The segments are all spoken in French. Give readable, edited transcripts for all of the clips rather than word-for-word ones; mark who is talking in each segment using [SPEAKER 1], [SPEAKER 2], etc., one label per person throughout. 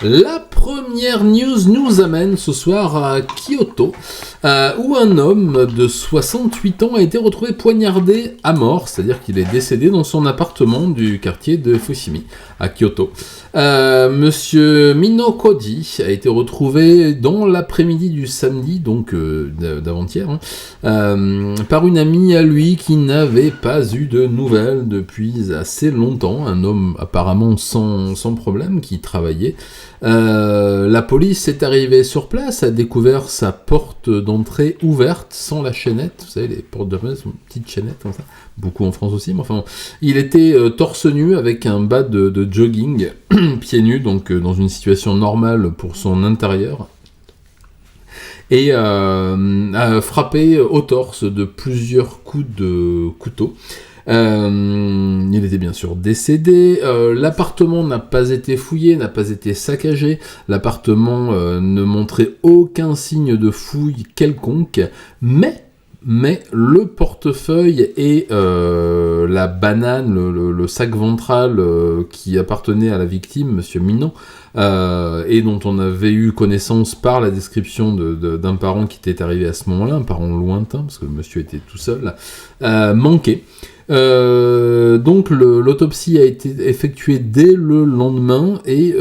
[SPEAKER 1] La première news nous amène ce soir à Kyoto, où un homme de 68 ans a été retrouvé poignardé à mort, c'est-à-dire qu'il est décédé dans son appartement du quartier de Fushimi, à Kyoto. Monsieur Mino Koji a été retrouvé dans l'après-midi du samedi, donc d'avant-hier, par une amie à lui qui n'avait pas eu de nouvelles depuis assez longtemps, un homme apparemment sans problème qui travaillait. La police est arrivée sur place, a découvert sa porte d'entrée ouverte, sans la chaînette, vous savez, les portes de fenêtre sont une petite chaînette comme ça, beaucoup en France aussi, mais enfin, il était torse nu avec un bas de jogging, pieds nus, donc dans une situation normale pour son intérieur, et a frappé au torse de plusieurs coups de couteau. Il était bien sûr décédé. L'appartement n'a pas été fouillé, n'a pas été saccagé. L'appartement ne montrait aucun signe de fouille quelconque, mais le portefeuille et la banane, le sac ventral qui appartenait à la victime, Monsieur Minon, et dont on avait eu connaissance par la description d'un parent qui était arrivé à ce moment-là, un parent lointain, parce que le monsieur était tout seul, manquait. Donc l'autopsie a été effectuée dès le lendemain et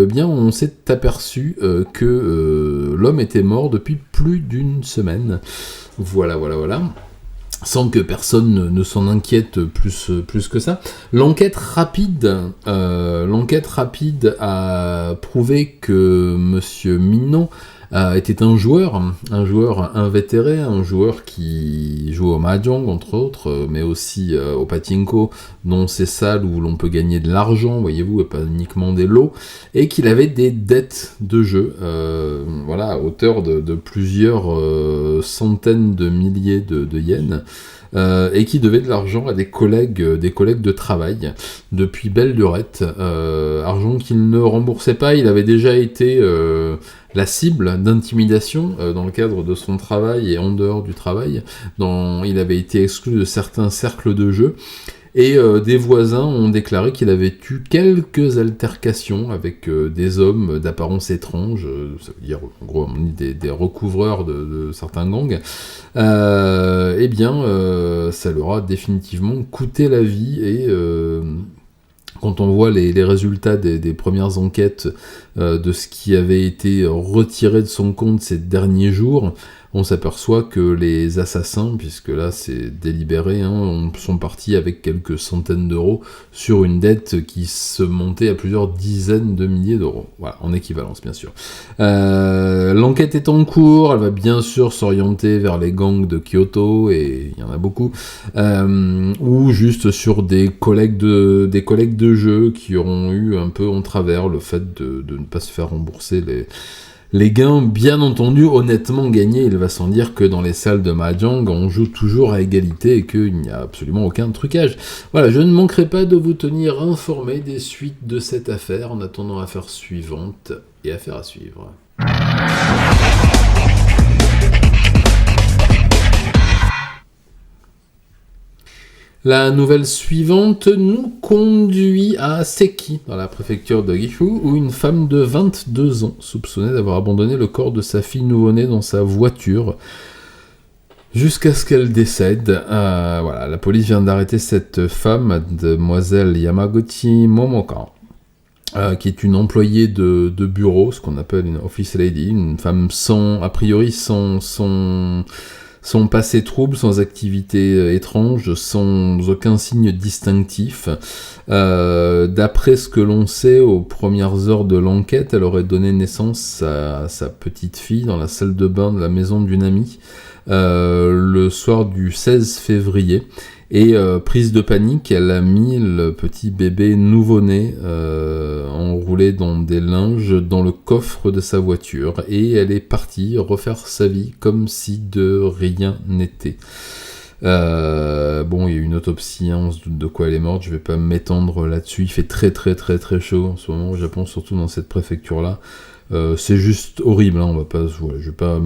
[SPEAKER 1] bien on s'est aperçu que l'homme était mort depuis plus d'une semaine. Voilà. Sans que personne ne s'en inquiète plus que ça. L'enquête rapide a prouvé que Monsieur Minon était un joueur invétéré, un joueur qui joue au mahjong entre autres, mais aussi au pachinko, dont ces salles où l'on peut gagner de l'argent, voyez-vous, et pas uniquement des lots, et qu'il avait des dettes de jeu, à hauteur de plusieurs centaines de milliers de yens. Et qui devait de l'argent à des collègues de travail depuis belle lurette, argent qu'il ne remboursait pas. Il avait déjà été la cible d'intimidation dans le cadre de son travail et en dehors du travail. Il avait été exclu de certains cercles de jeu. Et des voisins ont déclaré qu'il avait eu quelques altercations avec des hommes d'apparence étrange, ça veut dire en gros des recouvreurs de certains gangs. Ça leur a définitivement coûté la vie et quand on voit les résultats des premières enquêtes de ce qui avait été retiré de son compte ces derniers jours, on s'aperçoit que les assassins, puisque là c'est délibéré, sont partis avec quelques centaines d'euros sur une dette qui se montait à plusieurs dizaines de milliers d'euros. Voilà, en équivalence bien sûr. L'enquête est en cours, elle va bien sûr s'orienter vers les gangs de Kyoto, et il y en a beaucoup, ou juste sur des collègues de jeu qui auront eu un peu en travers le fait de ne pas se faire rembourser les gains, bien entendu, honnêtement gagnés. Il va sans dire que dans les salles de mahjong, on joue toujours à égalité et qu'il n'y a absolument aucun trucage. Voilà, je ne manquerai pas de vous tenir informé des suites de cette affaire, en attendant l'affaire suivante et affaire à suivre. La nouvelle suivante nous conduit à Seki, dans la préfecture de Gifu, où une femme de 22 ans, soupçonnée d'avoir abandonné le corps de sa fille nouveau-née dans sa voiture, jusqu'à ce qu'elle décède. La police vient d'arrêter cette femme, mademoiselle Yamaguchi Momoka, qui est une employée de bureau, ce qu'on appelle une office lady, une femme sans passé trouble, sans activité étrange, sans aucun signe distinctif. D'après ce que l'on sait, aux premières heures de l'enquête, elle aurait donné naissance à sa petite fille dans la salle de bain de la maison d'une amie, le soir du 16 février. Et prise de panique, elle a mis le petit bébé nouveau-né enroulé dans des linges dans le coffre de sa voiture, et elle est partie refaire sa vie comme si de rien n'était. Il y a eu une autopsie, on se doute de quoi elle est morte, je vais pas m'étendre là-dessus. Il fait très très très très chaud en ce moment au Japon, surtout dans cette préfecture-là. C'est juste horrible, je vais pas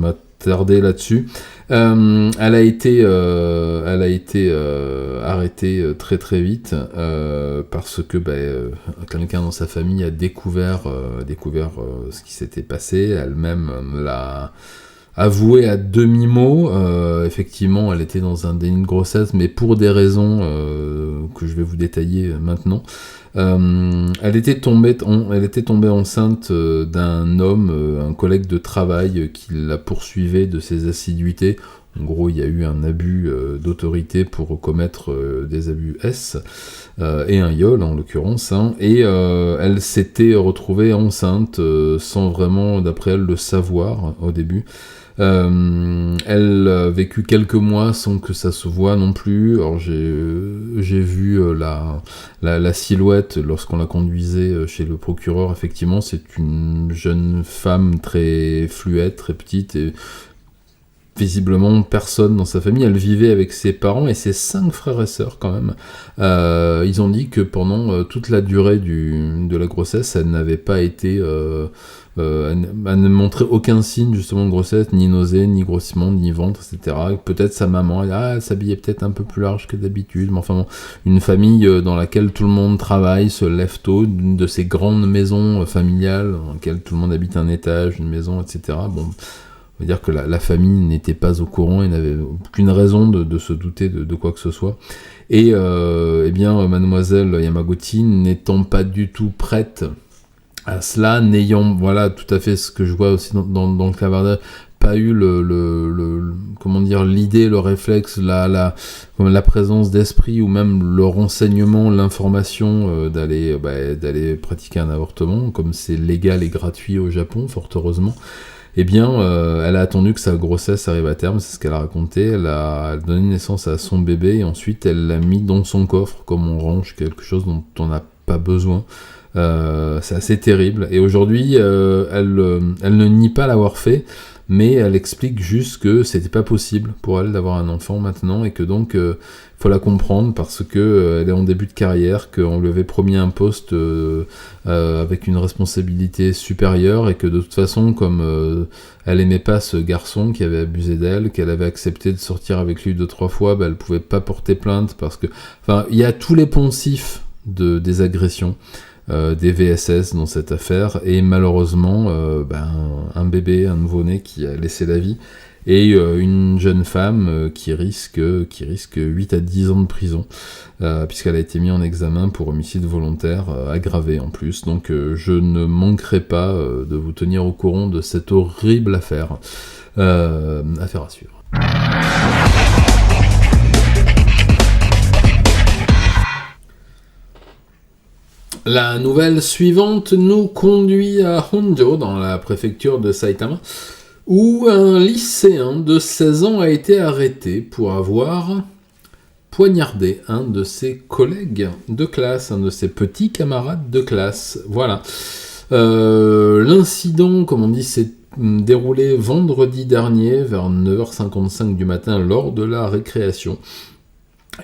[SPEAKER 1] m'attarder là-dessus. Elle a été arrêtée très très vite parce que quelqu'un dans sa famille a découvert ce qui s'était passé. Elle-même l'a avoué à demi-mot. Effectivement, elle était dans un déni de grossesse, mais pour des raisons que je vais vous détailler maintenant. Elle était tombée enceinte d'un homme, un collègue de travail qui la poursuivait de ses assiduités. En gros, il y a eu un abus d'autorité pour commettre des abus et un viol en l'occurrence. Et elle s'était retrouvée enceinte sans vraiment, d'après elle, le savoir au début. Elle a vécu quelques mois sans que ça se voit non plus. Alors j'ai vu la silhouette lorsqu'on la conduisait chez le procureur. Effectivement, c'est une jeune femme très fluette, très petite, et visiblement personne dans sa famille. Elle vivait avec ses parents et ses 5 frères et sœurs quand même. Ils ont dit que pendant toute la durée de la grossesse, elle n'avait pas été... elle ne montrait aucun signe justement de grossesse, ni nausée, ni grossissement, ni ventre, etc. Peut-être sa maman, elle s'habillait peut-être un peu plus large que d'habitude, mais enfin bon, une famille dans laquelle tout le monde travaille, se lève tôt, une de ces grandes maisons familiales dans lesquelles tout le monde habite un étage, une maison, etc. Bon, on va dire que la famille n'était pas au courant et n'avait aucune raison de se douter de quoi que ce soit. Et eh bien, mademoiselle Yamaguchi, n'étant pas du tout prête à cela, n'ayant, voilà, tout à fait ce que je vois aussi dans le clavardage, pas eu comment dire, l'idée, le réflexe, la présence d'esprit ou même le renseignement, l'information d'aller pratiquer un avortement, comme c'est légal et gratuit au Japon, fort heureusement. Eh bien, elle a attendu que sa grossesse arrive à terme, c'est ce qu'elle a raconté. Elle a donné naissance à son bébé et ensuite elle l'a mis dans son coffre, comme on range quelque chose dont on n'a pas besoin. C'est assez terrible. Et aujourd'hui, elle ne nie pas l'avoir fait, mais elle explique juste que c'était pas possible pour elle d'avoir un enfant maintenant et que donc faut la comprendre parce que elle est en début de carrière, qu'on lui avait promis un poste avec une responsabilité supérieure et que de toute façon, comme elle aimait pas ce garçon qui avait abusé d'elle, qu'elle avait accepté de sortir avec lui 2-3 fois, elle pouvait pas porter plainte parce que, enfin, il y a tous les poncifs des agressions. Des VSS dans cette affaire et malheureusement un bébé, un nouveau-né qui a laissé la vie et une jeune femme qui risque 8 à 10 ans de prison puisqu'elle a été mise en examen pour homicide volontaire aggravé en plus. Donc je ne manquerai pas de vous tenir au courant de cette horrible affaire à suivre. La nouvelle suivante nous conduit à Honjo, dans la préfecture de Saitama, où un lycéen de 16 ans a été arrêté pour avoir poignardé un de ses collègues de classe, un de ses petits camarades de classe. Voilà. L'incident, comme on dit, s'est déroulé vendredi dernier, vers 9h55 du matin, lors de la récréation.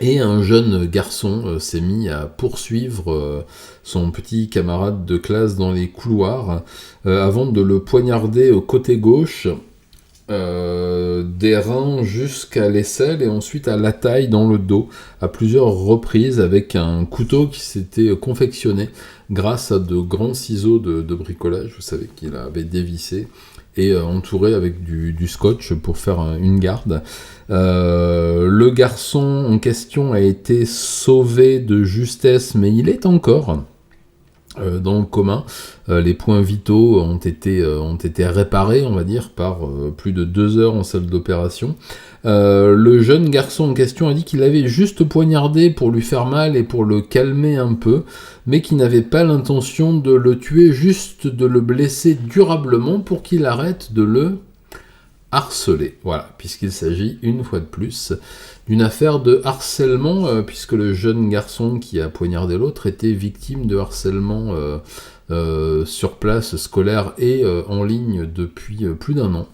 [SPEAKER 1] Et un jeune garçon s'est mis à poursuivre son petit camarade de classe dans les couloirs avant de le poignarder au côté gauche, des reins jusqu'à l'aisselle et ensuite à la taille dans le dos à plusieurs reprises avec un couteau qui s'était confectionné grâce à de grands ciseaux de bricolage, vous savez, qu'il avait dévissé et entouré avec du scotch pour faire une garde. Le garçon en question a été sauvé de justesse, mais il est encore dans le coma. Les points vitaux ont été réparés, on va dire, par plus de 2 heures en salle d'opération. Le jeune garçon en question a dit qu'il avait juste poignardé pour lui faire mal et pour le calmer un peu, mais qu'il n'avait pas l'intention de le tuer, juste de le blesser durablement pour qu'il arrête de le harceler. Voilà, puisqu'il s'agit une fois de plus d'une affaire de harcèlement, puisque le jeune garçon qui a poignardé l'autre était victime de harcèlement sur place, scolaire et en ligne depuis plus d'1 an.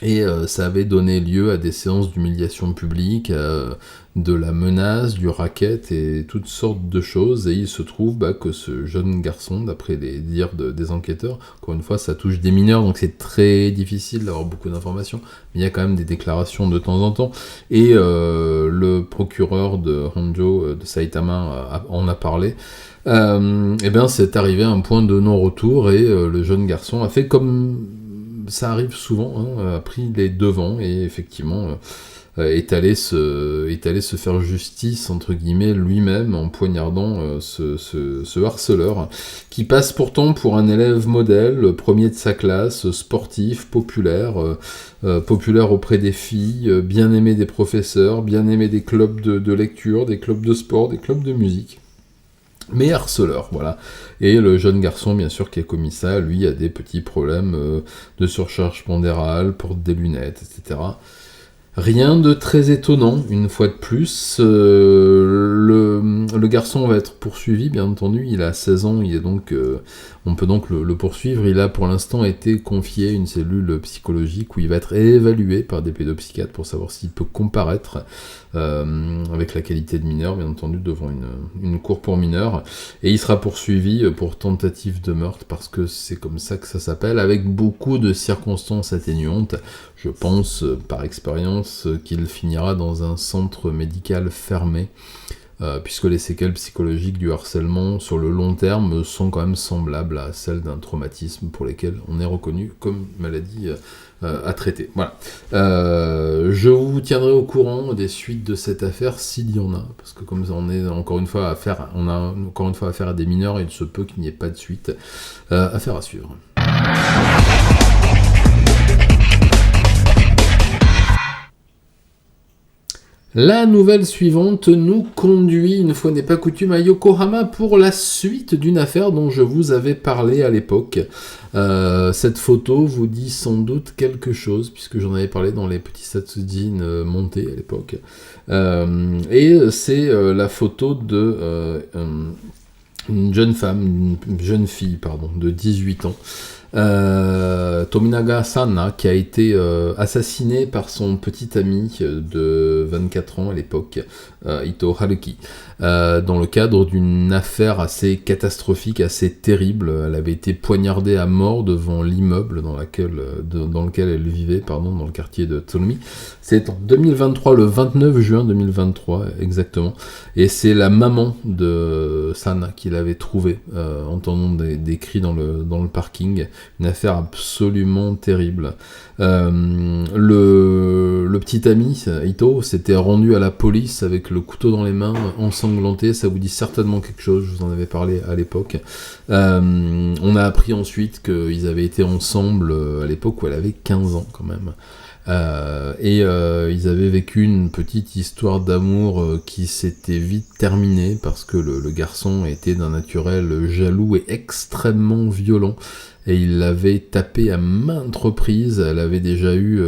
[SPEAKER 1] Et ça avait donné lieu à des séances d'humiliation publique, de la menace, du racket et toutes sortes de choses. Et il se trouve que ce jeune garçon, d'après les dires des enquêteurs, encore une fois, ça touche des mineurs, donc c'est très difficile d'avoir beaucoup d'informations. Mais il y a quand même des déclarations de temps en temps. Et le procureur de Honjo, de Saitama, en a parlé. Et bien, c'est arrivé à un point de non-retour et le jeune garçon a fait comme ça arrive souvent, a pris les devants et effectivement est allé se faire justice entre guillemets lui-même en poignardant ce harceleur qui passe pourtant pour un élève modèle, premier de sa classe, sportif, populaire auprès des filles, bien aimé des professeurs, bien aimé des clubs de lecture, des clubs de sport, des clubs de musique. Mais harceleur, voilà. Et le jeune garçon, bien sûr, qui a commis ça, lui, a des petits problèmes de surcharge pondérale, porte des lunettes, etc. Rien de très étonnant, une fois de plus. Le garçon va être poursuivi, bien entendu. Il a 16 ans, il est donc, on peut donc le poursuivre. Il a pour l'instant été confié à une cellule psychologique où il va être évalué par des pédopsychiatres pour savoir s'il peut comparaître avec la qualité de mineur, bien entendu, devant une cour pour mineurs. Et il sera poursuivi pour tentative de meurtre, parce que c'est comme ça que ça s'appelle, avec beaucoup de circonstances atténuantes. Je pense, par expérience, qu'il finira dans un centre médical fermé, puisque les séquelles psychologiques du harcèlement sur le long terme sont quand même semblables à celles d'un traumatisme pour lesquels on est reconnu comme maladie à traiter. Voilà. Je vous tiendrai au courant des suites de cette affaire s'il y en a, parce que comme on est encore une fois affaire à des mineurs, il se peut qu'il n'y ait pas de suite. Affaire à suivre. La nouvelle suivante nous conduit, une fois n'est pas coutume, à Yokohama pour la suite d'une affaire dont je vous avais parlé à l'époque. Cette photo vous dit sans doute quelque chose, puisque j'en avais parlé dans les petits Satsujin montés à l'époque. Et c'est la photo de une jeune fille, de 18 ans. Tominaga Sana, qui a été assassiné par son petit ami de 24 ans à l'époque, Ito Haruki, dans le cadre d'une affaire assez catastrophique, assez terrible. Elle avait été poignardée à mort devant l'immeuble dans lequel elle vivait, dans le quartier de Tsurumi. C'est en 2023, le 29 juin 2023 exactement, et c'est la maman de Sana qui l'avait trouvée, entendant des cris dans le parking. Une affaire absolument terrible. Le petit ami, Ito, s'était rendu à la police avec le couteau dans les mains, ensanglanté. Ça vous dit certainement quelque chose, je vous en avais parlé à l'époque. On a appris ensuite qu'ils avaient été ensemble à l'époque où elle avait 15 ans quand même. Ils avaient vécu une petite histoire d'amour qui s'était vite terminée parce que le garçon était d'un naturel jaloux et extrêmement violent. Et il l'avait tapée à maintes reprises. Elle avait déjà eu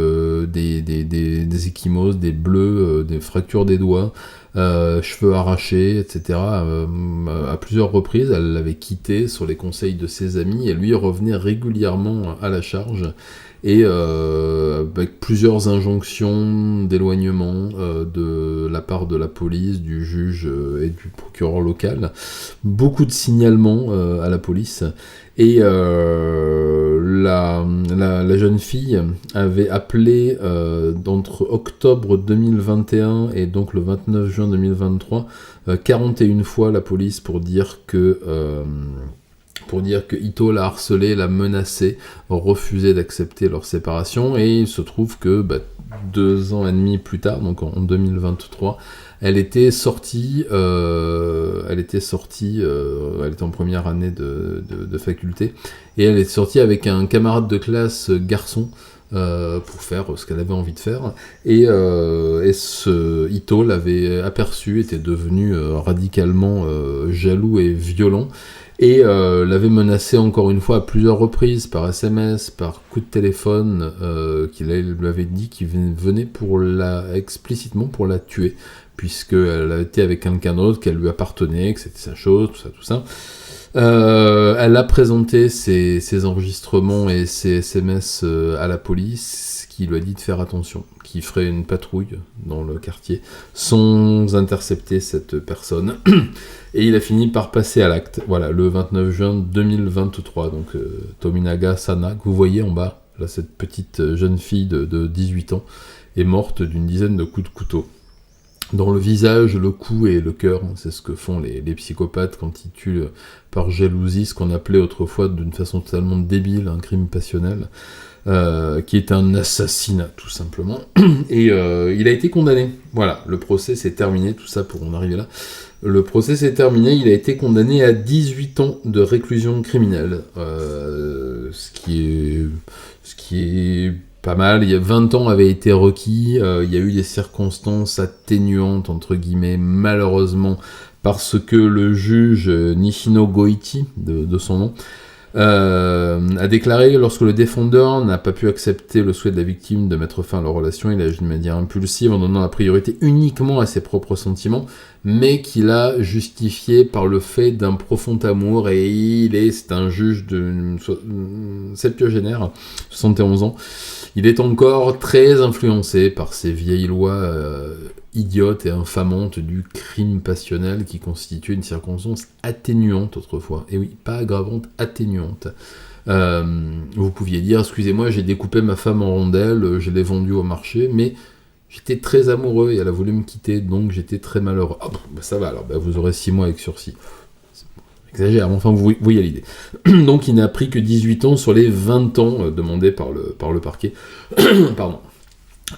[SPEAKER 1] des ecchymoses, des bleus, des fractures des doigts, cheveux arrachés, etc. À plusieurs reprises, elle l'avait quitté sur les conseils de ses amis et lui revenait régulièrement à la charge. Et avec plusieurs injonctions d'éloignement de la part de la police, du juge et du procureur local, beaucoup de signalements à la police, et la jeune fille avait appelé entre octobre 2021 et donc le 29 juin 2023 41 fois la police pour dire que Ito l'a harcelé, l'a menacé, refusé d'accepter leur séparation, et il se trouve que 2 ans et demi plus tard, donc en 2023, elle était sortie, elle était en première année de faculté, et elle est sortie avec un camarade de classe garçon, pour faire ce qu'elle avait envie de faire, et ce Ito l'avait aperçu, était devenu radicalement jaloux et violent, et l'avait menacé encore une fois à plusieurs reprises, par SMS, par coup de téléphone, qu'il lui avait dit qu'il venait explicitement pour la tuer, puisqu'elle avait été avec quelqu'un d'autre, qu'elle lui appartenait, que c'était sa chose, tout ça. Elle a présenté ses enregistrements et ses SMS à la police, qui lui a dit de faire attention, qu'il ferait une patrouille dans le quartier sans intercepter cette personne. Et il a fini par passer à l'acte, voilà, le 29 juin 2023. Donc Tominaga Sana, que vous voyez en bas, là, cette petite jeune fille de 18 ans, est morte d'une dizaine de coups de couteau. Dans le visage, le cou et le cœur, c'est ce que font les psychopathes quand ils tuent par jalousie, ce qu'on appelait autrefois d'une façon totalement débile un crime passionnel, qui est un assassinat tout simplement. Et il a été condamné. Voilà, le procès s'est terminé, tout ça pour en arriver là. Le procès s'est terminé, il a été condamné à 18 ans de réclusion criminelle, ce qui est pas mal. Il y a 20 ans avaient été requis, il y a eu des circonstances atténuantes, entre guillemets, malheureusement, parce que le juge Nishino Goichi, de son nom, a déclaré lorsque le défendeur n'a pas pu accepter le souhait de la victime de mettre fin à leur relation, il a agi de manière impulsive en donnant la priorité uniquement à ses propres sentiments, mais qu'il a justifié par le fait d'un profond amour, et c'est un juge septuagénaire, 71 ans. Il est encore très influencé par ces vieilles lois idiotes et infamantes du crime passionnel qui constituait une circonstance atténuante autrefois. Et oui, pas aggravante, atténuante. Vous pouviez dire, excusez-moi, j'ai découpé ma femme en rondelles, je l'ai vendue au marché, mais j'étais très amoureux et elle a voulu me quitter, donc j'étais très malheureux. Ah bon, bah ça va alors, bah vous aurez 6 mois avec sursis. Exagère, mais enfin vous voyez l'idée. Donc il n'a pris que 18 ans sur les 20 ans demandés par le parquet. Pardon.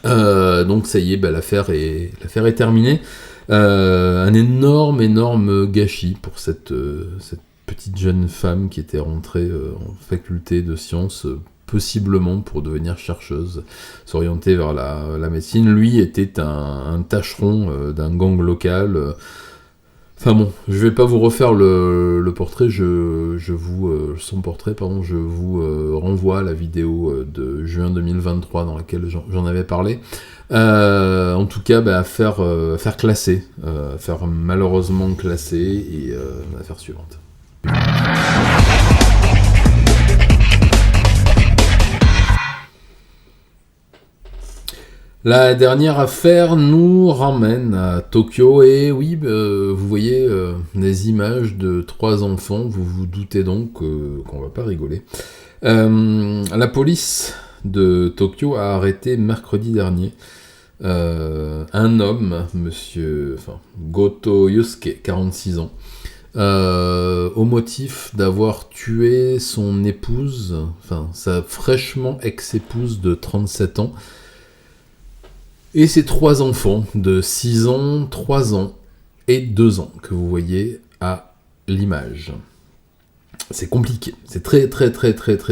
[SPEAKER 1] Donc ça y est, bah, l'affaire est terminée. Un énorme gâchis pour cette petite jeune femme qui était rentrée en faculté de sciences, possiblement pour devenir chercheuse, s'orienter vers la médecine. Lui était un tâcheron d'un gang local. Enfin bon, je vais pas vous refaire le portrait, son portrait, pardon, je vous renvoie à la vidéo de juin 2023 dans laquelle j'en avais parlé. En tout cas, bah, à faire classer, faire malheureusement classer, et l'affaire suivante. La dernière affaire nous ramène à Tokyo, et oui, vous voyez des images de 3 enfants, vous vous doutez donc qu'on va pas rigoler. La police de Tokyo a arrêté mercredi dernier un homme, Goto Yusuke, 46 ans, au motif d'avoir tué son épouse, sa fraîchement ex-épouse de 37 ans, et ses 3 enfants de 6 ans, 3 ans et 2 ans que vous voyez à l'image. C'est compliqué, c'est très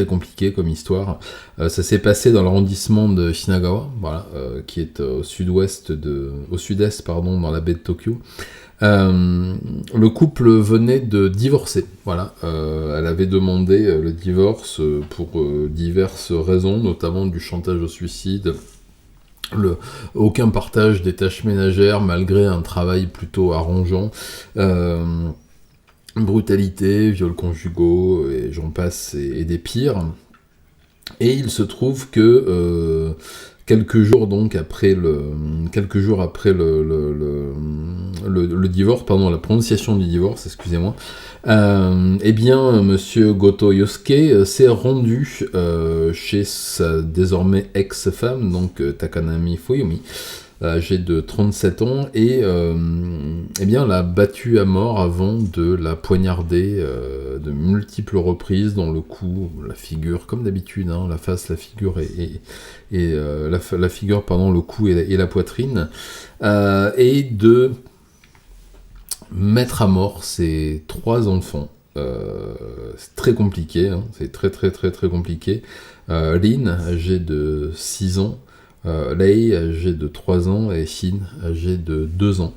[SPEAKER 1] compliqué comme histoire. Ça s'est passé dans l'arrondissement de Shinagawa, voilà, qui est au sud-est dans la baie de Tokyo. Le couple venait de divorcer, voilà. Elle avait demandé le divorce pour diverses raisons, notamment du chantage au suicide. Aucun partage des tâches ménagères malgré un travail plutôt arrangeant, brutalité, viols conjugaux, et j'en passe, et des pires. Et il se trouve que quelques jours après le divorce, pardon, la prononciation du divorce, excusez-moi, eh bien, monsieur Goto Yusuke s'est rendu chez sa désormais ex-femme, donc Takanami Fuyumi, âgée de 37 ans, et eh bien, l'a battue à mort avant de la poignarder de multiples reprises dans le cou, la figure, comme d'habitude, hein, la face, la figure la figure, pardon, le cou et la poitrine, et de mettre à mort ses 3 enfants. C'est très compliqué, hein, c'est très compliqué. Lin, âgée de 6 ans, Lei, âgée de 3 ans, et Shin, âgée de 2 ans.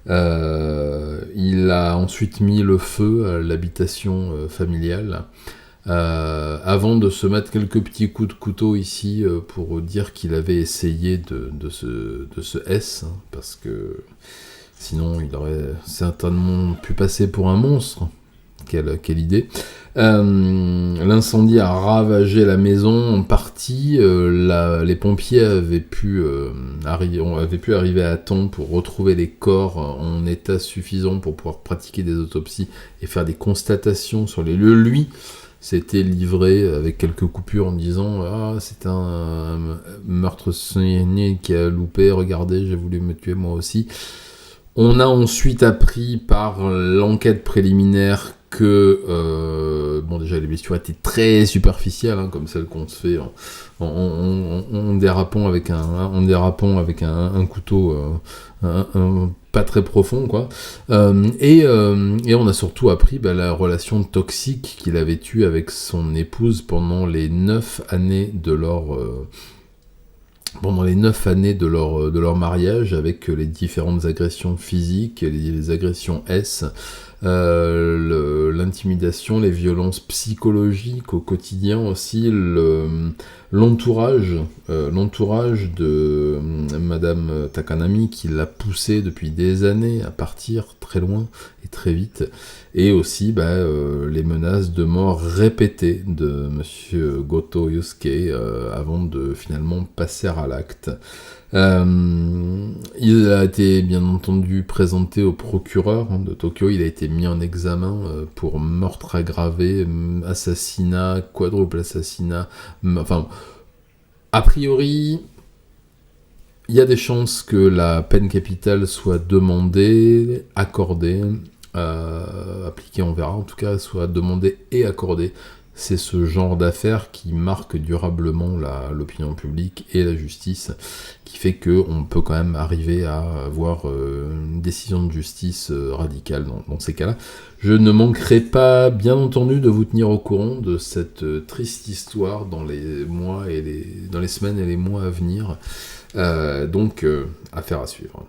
[SPEAKER 1] Il a ensuite mis le feu à l'habitation familiale, avant de se mettre quelques petits coups de couteau ici pour dire qu'il avait essayé de se S, hein, parce que sinon il aurait certainement pu passer pour un monstre. Quelle idée. L'incendie a ravagé la maison en partie. Les pompiers avaient pu arriver à temps pour retrouver les corps en état suffisant pour pouvoir pratiquer des autopsies et faire des constatations sur les lieux. Lui s'était livré avec quelques coupures en disant « Ah, c'est un meurtre saigné qui a loupé, regardez, j'ai voulu me tuer moi aussi ». On a ensuite appris par l'enquête préliminaire que, déjà les blessures étaient très superficielles, hein, comme celles qu'on se fait en dérapant avec un couteau pas très profond, quoi. Et on a surtout appris la relation toxique qu'il avait eue avec son épouse pendant les 9 années de leur mariage, avec les différentes agressions physiques, les agressions l'intimidation, les violences psychologiques au quotidien aussi, l'entourage de Madame Takanami qui l'a poussé depuis des années à partir très loin et très vite, et aussi les menaces de mort répétées de Monsieur Goto Yusuke avant de finalement passer à l'acte. Il a été bien entendu présenté au procureur de Tokyo, il a été mis en examen pour meurtre aggravé, assassinat, quadruple assassinat, enfin, a priori, il y a des chances que la peine capitale soit demandée, accordée, appliquée, on verra, en tout cas, soit demandée et accordée. C'est ce genre d'affaires qui marque durablement l'opinion publique et la justice, qui fait qu'on peut quand même arriver à avoir une décision de justice radicale dans ces cas-là. Je ne manquerai pas, bien entendu, de vous tenir au courant de cette triste histoire dans les semaines et les mois à venir. Donc, affaire à suivre.